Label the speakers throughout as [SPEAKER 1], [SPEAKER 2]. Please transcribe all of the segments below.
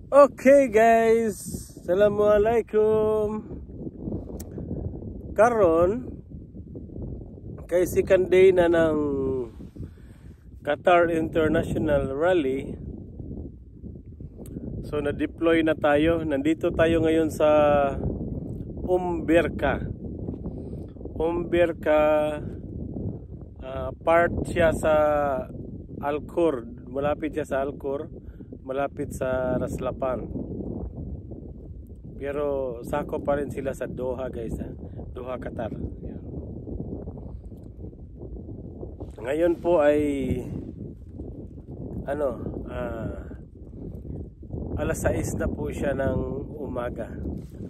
[SPEAKER 1] Okay guys, Assalamualaikum. Karon kay second day na ng Qatar International Rally. So na-deploy na tayo. Nandito tayo ngayon sa Umberca. Part siya sa Al-Khor. Malapit siya sa Al-Khor. Malapit sa Raslapan. Pero sako pa rin sila sa Doha guys, ha? Doha, Qatar. Yan. Ngayon po ay alas 6 na po siya ng umaga.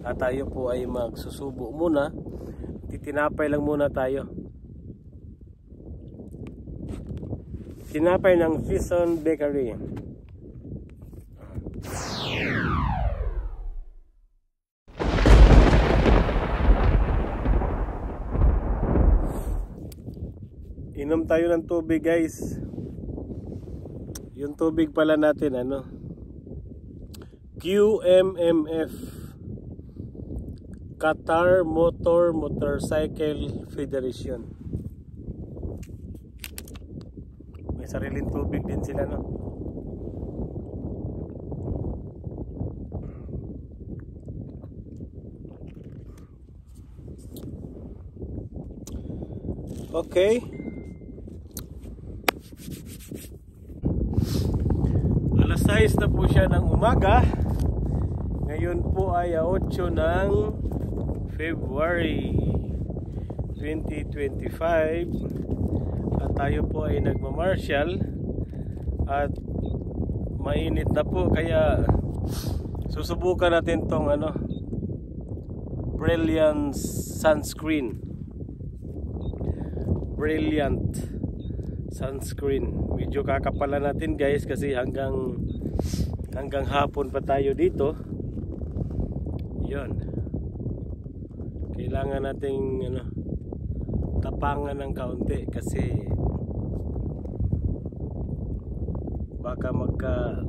[SPEAKER 1] At tayo po ay magsusubo muna. Titinapay lang muna tayo. Tinapay ng Fison Bakery. Inom tayo ng tubig guys. Yung tubig pala natin QMMF, Qatar Motorcycle Federation. May sariling tubig din sila Okay. Alas 6 na po siya ng umaga. Ngayon po ay 8 ng February 2025. At tayo po ay nagmamarshal. At mainit na po kaya susubukan natin tong Brilliant sunscreen. Brilliant sunscreen. Medyo kakapalan natin guys kasi hanggang hapon pa tayo dito. Yun. Kailangan nating tapangan ng kaunti kasi baka magka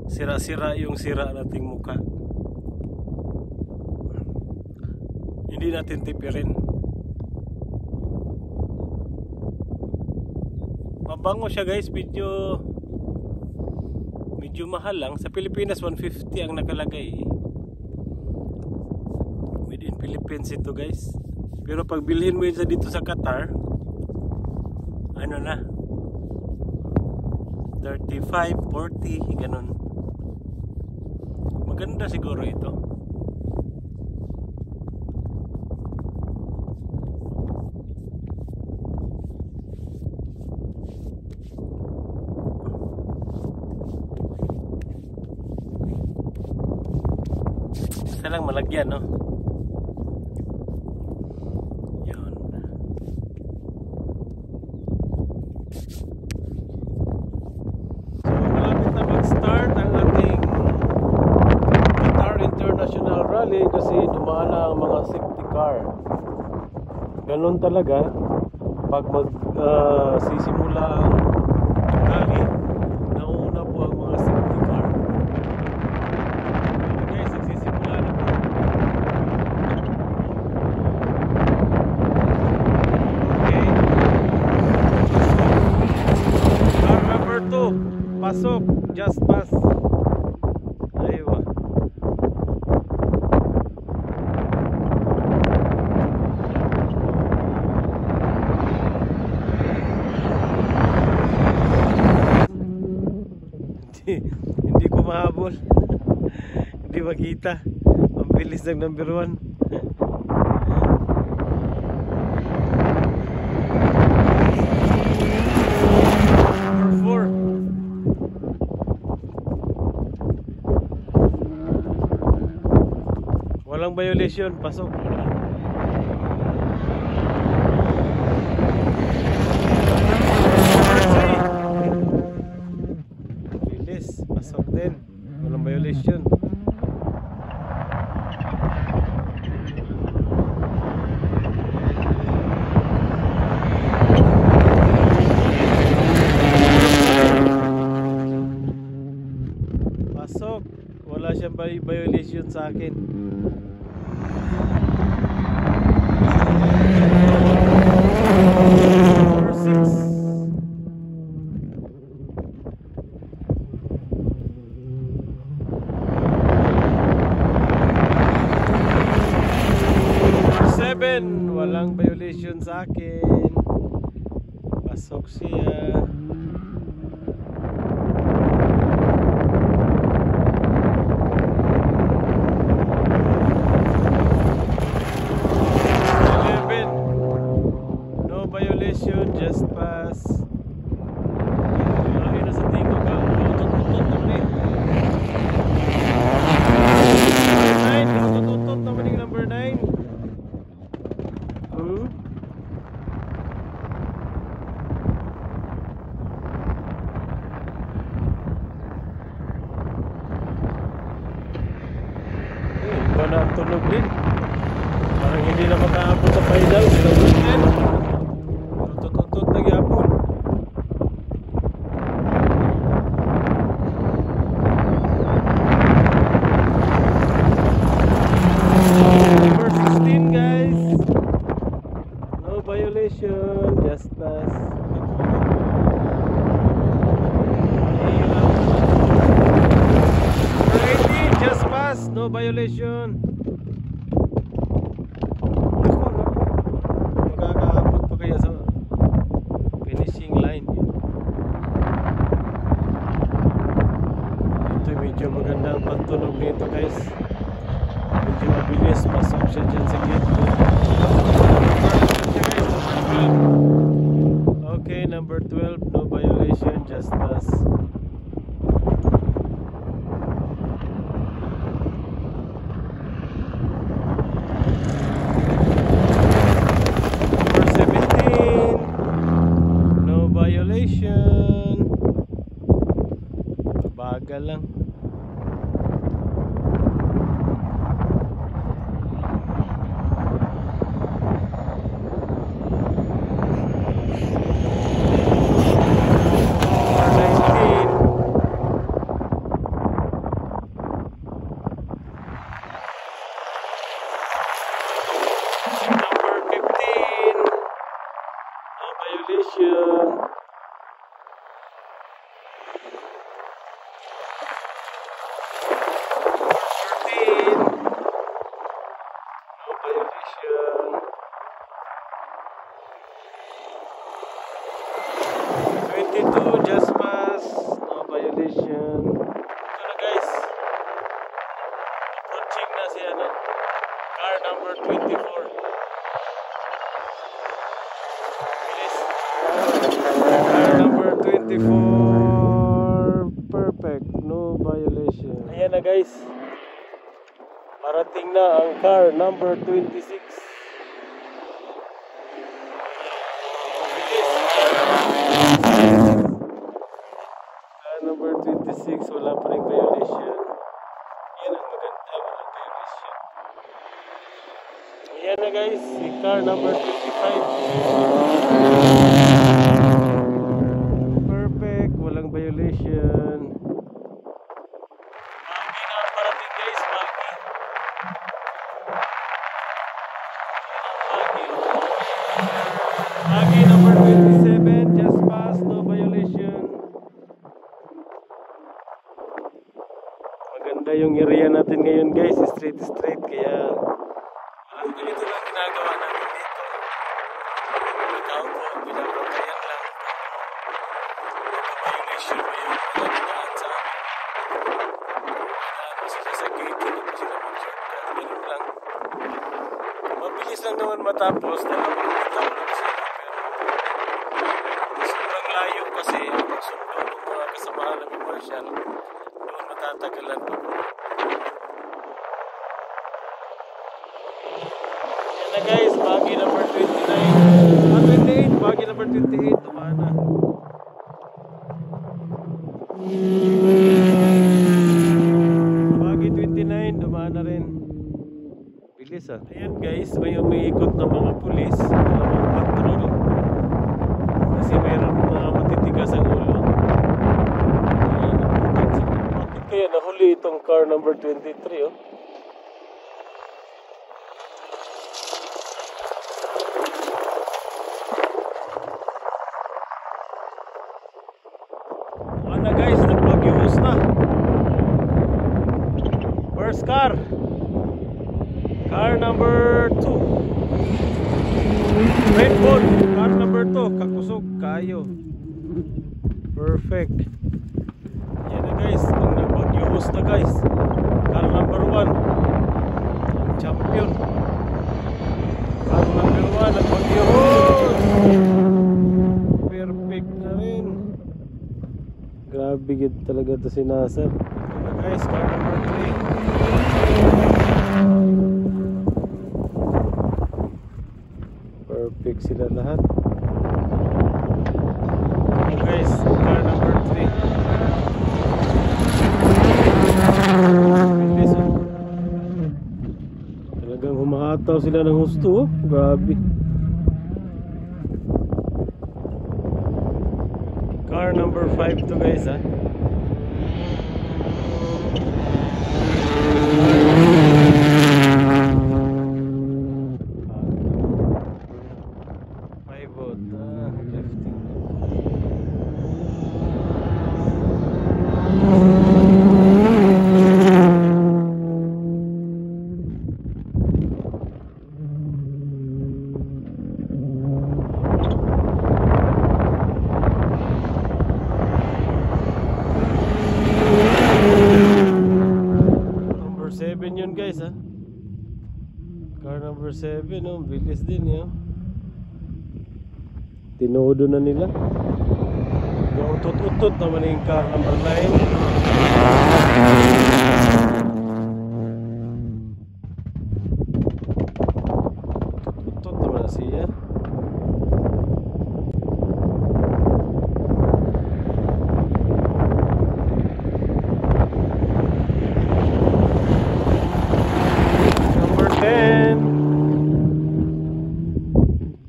[SPEAKER 1] sira-sira yung sira nating mukha. Hindi natin tipirin. Mabango siya guys, medyo mahal lang. Sa Pilipinas 150 ang nakalagay. Made in Philippines ito guys. Pero pag bilhin mo yun dito sa Qatar, 35, 40, ganun. Maganda siguro ito. Isa lang malagyan, Yun. So malapit na mag-start ang ating Qatar International Rally kasi dumaan na ang mga safety car. Ganun talaga pag sisimula ang rally, nauna po ang mga safety car. Pasok, just pass. Aywa. Hindi ko mahabol. Hindi makita. Ang bilis ng number 1. Walang violation, pasok. Bilis, pasok din. Walang violation. Pasok. Wala siyang violation sa akin. Number 6. Walang violation sa akin. Pasok siya. No violation, just pass. Ay, nasa tingo ka. Tutot-tutot naman eh. Tutot-tutot naman yung number 9. Iba na ang tunog din. Parang hindi na makaabot sa final. Tutot-tutot nagyapon. Number 16 guys. No violation, just pass. Just pass, no violation. Magkakaabot pa kaya sa finishing line. Ito medyo maganda ang pagtunog nito guys. Medyo mabilis, pasok siya dyan sa gate. Okay, number 12, no violation, just pass. Bagal lang. Just pass, no violation. Ito na guys, approaching na si ano, car number 24. Bilis. Car number 24. Perfect, no violation. Ayan na guys, parating na ang car number 26. Number 26, wala pa rin violation. Yan ang maganda, walang violation. Ayan na guys, si car number 25. Perfect, walang violation. Magi na parating guys, Magi. Magi number 27, just pass, no violation. Maganda yung area natin ngayon guys, straight kaya walang ganito lang ginagawa natin dito. Ikaw po, pinabantayan lang. Violation ba yung pinagdaan sa amin? Ano sila sa gate, hindi ko sila mag-shortcut. Ganun lang. Mabilis lang naman matapos, nakapagkita ko lang sila. Pero sobrang layo kasi ang pagsundo ng mga kasamahan ng commercial. Doon matatagalan pa po. Yan na guys, bagi number 29. 28, bagi number 28, tumaan na. Bagi 29, dumaan na rin. Bilis ah. Ayan guys, may umiikot na mga pulis, mga patrol. Kasi mayroon mga matitigas ang ulo. Ayan, bakit kaya nahuli itong car number 23, oh. Ano guys, nagpag-use na. First car. Car number 2. Red Bull. Car number 2. Kakusog kayo. Perfect. Yan na guys, ang nagpag-use na guys. Car number 1. Ang champion. Car number 1 nagpag-use. Perfect na rin. Grabe gid talaga to si Nasser. Guys, car number 3. Perfect sila lahat. Guys, car number 3. Talagang humahataw sila ng husto, oh. Grabe. Car number 5 to guys, ha. Yun guys, ha. Car number 7, oh, bilis din yun. Tinodo na nila. Yung utot-utot naman yung car number 9. Utot naman siya.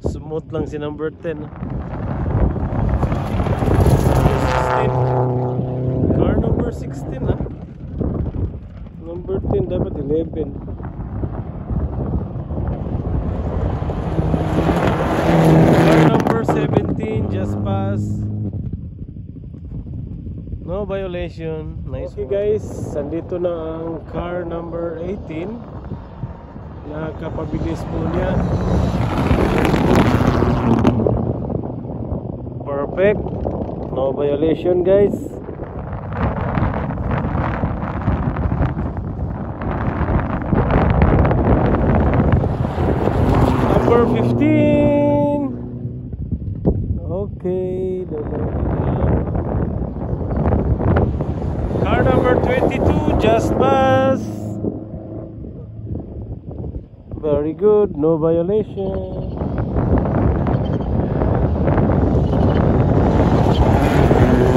[SPEAKER 1] Smooth lang si number 10. 16. Car number 16, ha. Number 10 dapat 11. Car number 17 just pass. No violation. Nice. Okay guys, sandito na ang car number 18. Nakapabilis po niya. Perfect. No violation guys. Number 15. Okay. Car number 22 just pass. Very good, no violation.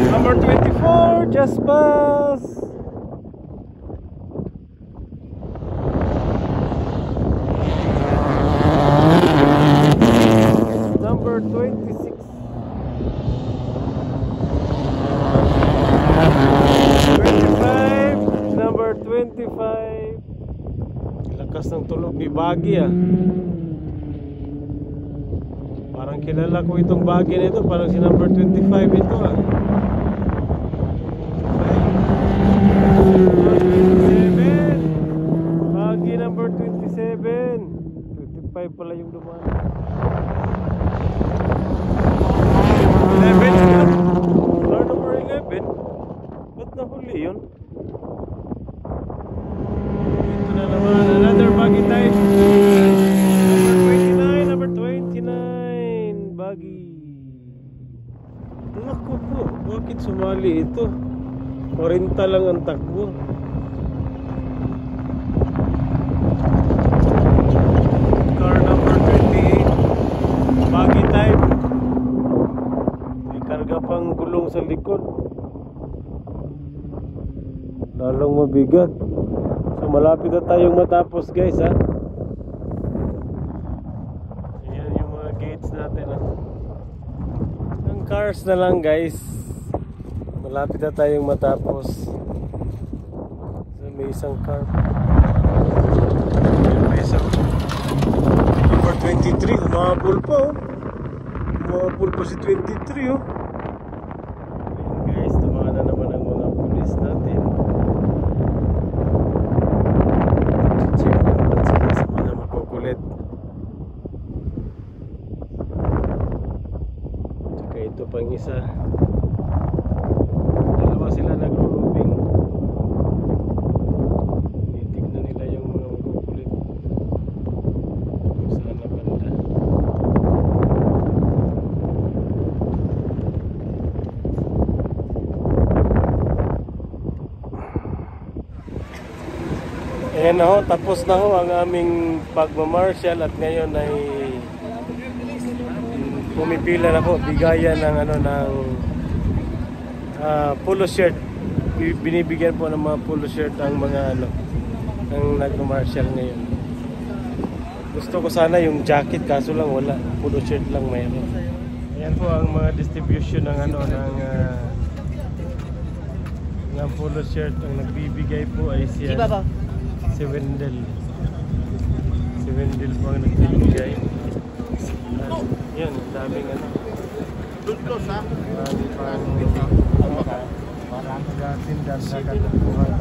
[SPEAKER 1] Number 24 just pass. Number 26. 25. Number 25. Lakas ng tulog ni Baggy, ah. Parang kilala ko itong Baggy nito. Parang si number 25 ito, ah. 27. Baggy number 27. 25 pala yung dumaan. 11. Car number 11. Ba't nahuli yun? Ito na naman. Another Baggy type. Number 29. Baggy. Naku po. Bakit sumali ito? 40 lang ang takbo. Car number 38. Baggy type. May karga pang gulong sa likod. Lalong mabigat. So malapit na tayong matapos guys, ha. Ayan yung mga gates natin, ha. Ang cars na lang guys. Malapit na tayong matapos. may isang car. May isang number 23, humabol pa oh. Humabol pa si 23 oh. Guys, tumahan na naman ang mga pulis natin. Check naman sila sa mga makukulit. Tsaka ito pang isa. Dalawa sila nagro-roofing. Titignan nila yung mga makukulit. Kung saan na banda. Ayan na ho, tapos na ho ang aming pagmamarshal at ngayon ay pumipila na po, bigayan ng ano ng polo shirt. Binibigyan po ng mga polo shirt ang mga ano ang nagmamarshal ngayon. Gusto ko sana yung jacket kaso lang wala, polo shirt lang mayroon. Ayan po ang mga distribution ng ano ng polo shirt. Ang nagbibigay po ay siya. Si Wendell. Si Wendell po ang nagbibigay. Yan, daming ano. Dutlos ha? Marami pang tindahan sa katubuhan.